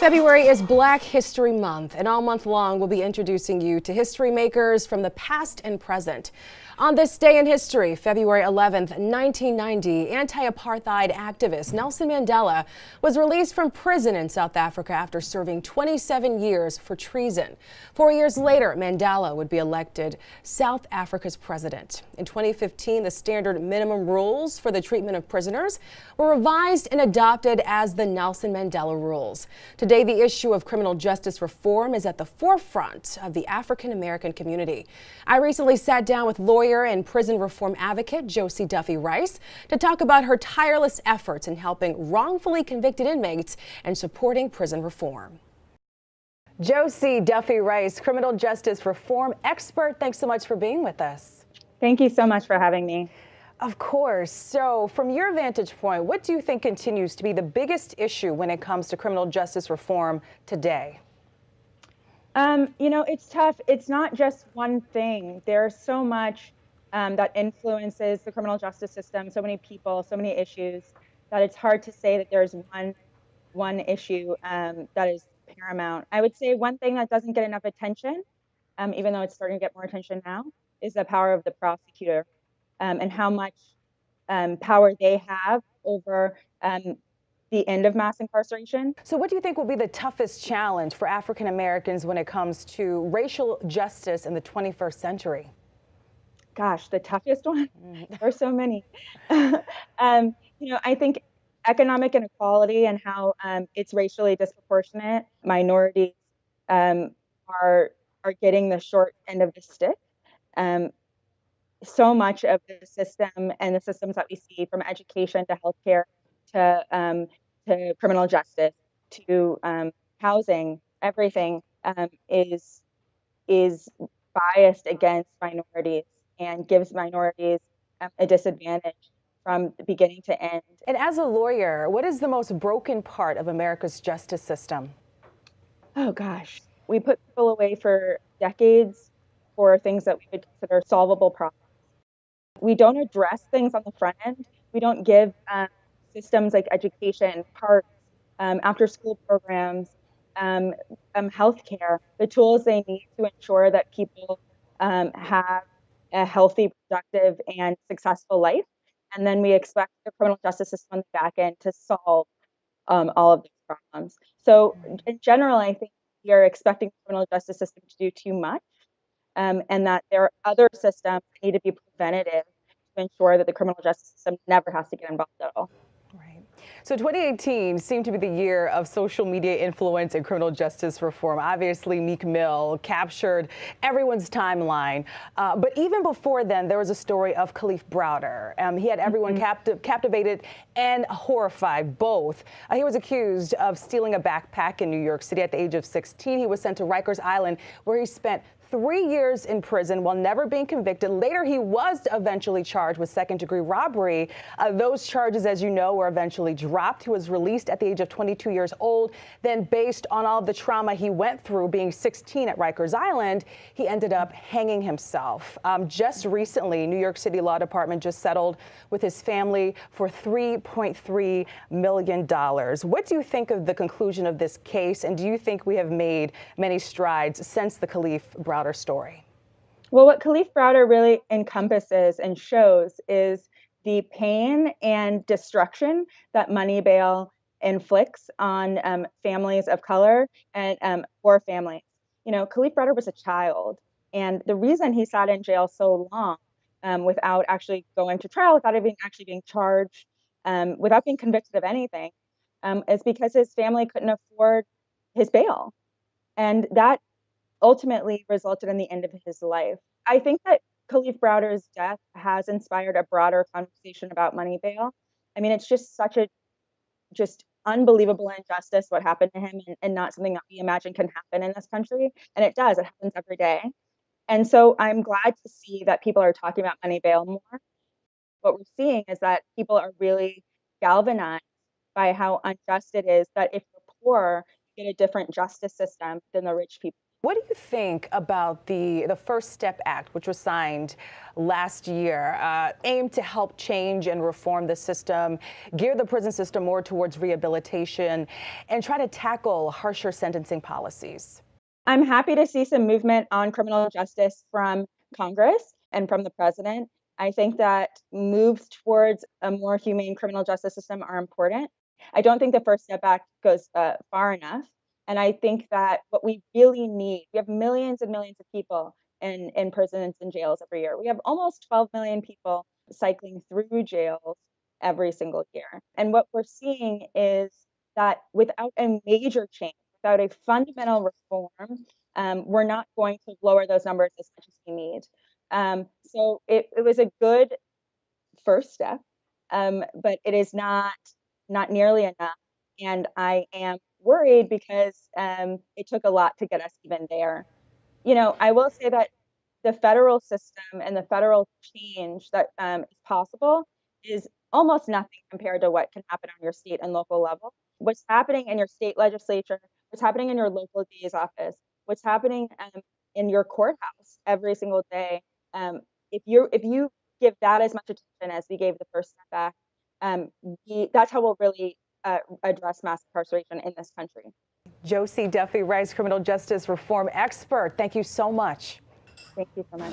February is Black History Month, and all month long we'll be introducing you to history makers from the past and present. On this day in history, February 11th, 1990, anti-apartheid activist Nelson Mandela was released from prison in South Africa after serving 27 years for treason. 4 years later, Mandela would be elected South Africa's president. In 2015, the standard minimum rules for the treatment of prisoners were revised and adopted as the Nelson Mandela Rules. Today, the issue of criminal justice reform is at the forefront of the African American community. I recently sat down with lawyer and prison reform advocate Josie Duffy Rice to talk about her tireless efforts in helping wrongfully convicted inmates and supporting prison reform. Josie Duffy Rice, criminal justice reform expert, thanks so much for being with us. Thank you so much for having me. Of course. So from your vantage point, what do you think continues to be the biggest issue when it comes to criminal justice reform today? It's tough. It's not just one thing. There's so much that influences the criminal justice system, so many people, so many issues, that it's hard to say that there's one issue that is paramount. I would say one thing that doesn't get enough attention, even though it's starting to get more attention now, is the power of the prosecutor and how much power they have over the end of mass incarceration. So what do you think will be the toughest challenge for African Americans when it comes to racial justice in the 21st century? Gosh, the toughest one? There are so many. I think economic inequality and how it's racially disproportionate. Minorities are getting the short end of the stick. So much of the system and the systems that we see, from education to healthcare to criminal justice to housing, everything is biased against minorities and gives minorities a disadvantage from the beginning to end. And as a lawyer, what is the most broken part of America's justice system? Oh gosh, we put people away for decades for things that we would consider solvable problems. We don't address things on the front end. We don't give systems like education, parks, after-school programs, healthcare, the tools they need to ensure that people have a healthy, productive, and successful life. And then we expect the criminal justice system on the back end to solve all of these problems. So in general, I think we are expecting the criminal justice system to do too much, and that there are other systems that need to be preventative to ensure that the criminal justice system never has to get involved at all. Right. So 2018 seemed to be the year of social media influence and criminal justice reform. Obviously, Meek Mill captured everyone's timeline. But even before then, there was a story of Kalief Browder. He had everyone captivated and horrified, both. He was accused of stealing a backpack in New York City at the age of 16. He was sent to Rikers Island, where he spent 3 years in prison while never being convicted. Later, he was eventually charged with second-degree robbery. Those charges, as you know, were eventually dropped. He was released at the age of 22 years old. Then, based on all of the trauma he went through being 16 at Rikers Island, he ended up hanging himself. Just recently, New York City Law Department just settled with his family for $3.3 million. What do you think of the conclusion of this case, and do you think we have made many strides since the Kalief Browder story? Well, what Kalief Browder really encompasses and shows is the pain and destruction that money bail inflicts on families of color and poor families. Kalief Browder was a child, and the reason he sat in jail so long without actually going to trial, without even actually being charged, without being convicted of anything, is because his family couldn't afford his bail. And that ultimately resulted in the end of his life. I think that Kalief Browder's death has inspired a broader conversation about money bail. I mean, it's just such a unbelievable injustice what happened to him, and not something that we imagine can happen in this country. And it does. It happens every day. And so I'm glad to see that people are talking about money bail more. What we're seeing is that people are really galvanized by how unjust it is that if you're poor, you get a different justice system than the rich people. What do you think about the First Step Act, which was signed last year, aimed to help change and reform the system, gear the prison system more towards rehabilitation, and try to tackle harsher sentencing policies? I'm happy to see some movement on criminal justice from Congress and from the president. I think that moves towards a more humane criminal justice system are important. I don't think the First Step Act goes far enough. And I think that what we really need, we have millions and millions of people in prisons and jails every year. We have almost 12 million people cycling through jails every single year. And what we're seeing is that without a major change, without a fundamental reform, we're not going to lower those numbers as much as we need. So it was a good first step, but it is not nearly enough. And I am worried because it took a lot to get us even there. You know, I will say that the federal system and the federal change that is possible is almost nothing compared to what can happen on your state and local level. What's happening in your state legislature, what's happening in your local DA's office, what's happening in your courthouse every single day. If you give that as much attention as we gave the First Step Back, that's how we'll really address mass incarceration in this country. Josie Duffy Rice, criminal justice reform expert. Thank you so much. Thank you so much.